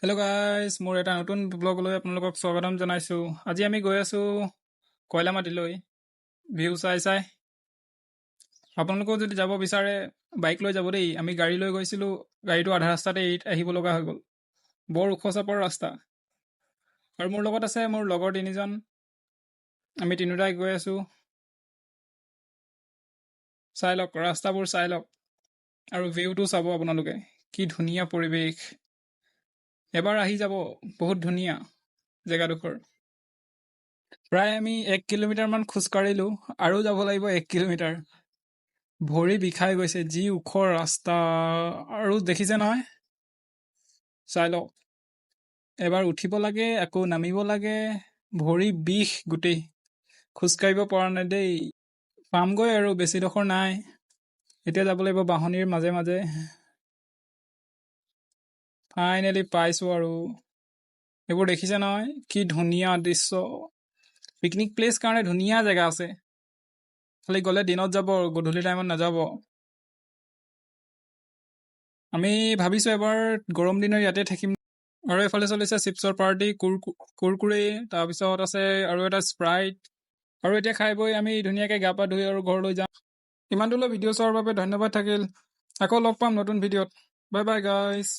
Hello' guys, মোৰ এটা নতুন ব্লগলৈ আপোনালোকক স্বাগতম জনাইছোঁ। আজি আমি গৈ আছোঁ কয়লামাটিলৈ ভিউ চাই। আপোনালোকেও যদি যাব বিচাৰে বাইক লৈ যাব দেই। আমি গাড়ী লৈ গৈছিলোঁ, গাড়ীটো আধা ৰাস্তাতে এৰি আহিব লগা হৈ গ'ল। বৰ ওখ চাপৰ ৰাস্তা। আৰু মোৰ লগত আছে মোৰ লগৰ তিনিজন। আমি তিনিওটাই গৈ আছোঁ। চাই লওক, ৰাস্তাবোৰ চাই লওক আৰু ভিউটো চাব আপোনালোকে। কি ধুনীয়া পৰিৱেশ। এবাৰ আহি যাব, বহুত ধুনীয়া জেগাডোখৰ। প্ৰায় আমি 1 কিলোমিটাৰমান খোজকাঢ়িলোঁ, আৰু যাব লাগিব 1 কিলোমিটাৰ। ভৰি বিষাই গৈছে, যি ওখ ৰাস্তা। আৰু দেখিছে নহয়, চাই লওক। এবাৰ উঠিব লাগে, আকৌ নামিব লাগে। ভৰি বিষ গোটেই, খোজকাঢ়িব পৰা নাই দেই। পামগৈ আৰু বেছিডোখৰ নাই। এতিয়া যাব লাগিব বাঁহনিৰ মাজে মাজে। ফাইনেলি পাইছোঁ আৰু। এইবোৰ দেখিছে নহয়, কি ধুনীয়া দৃশ্য। পিকনিক প্লেচ কাৰণে ধুনীয়া জেগা আছে। খালি গ'লে দিনত যাব, গধূলি টাইমত নাযাব। আমি ভাবিছোঁ এবাৰ গৰম দিনৰ ইয়াতে থাকিম। আৰু এইফালে চলিছে চিপছৰ পাৰ্টি, কুৰকুৰে, তাৰপিছত আছে আৰু এটা স্প্ৰাইট। আৰু এতিয়া খাই বৈ আমি ধুনীয়াকৈ গা পা ধুই আৰু ঘৰলৈ যাম। ইমান দূৰলৈ ভিডিঅ' চোৱাৰ বাবে ধন্যবাদ থাকিল। আকৌ লগ পাম নতুন ভিডিঅ'ত। Bye bye guys.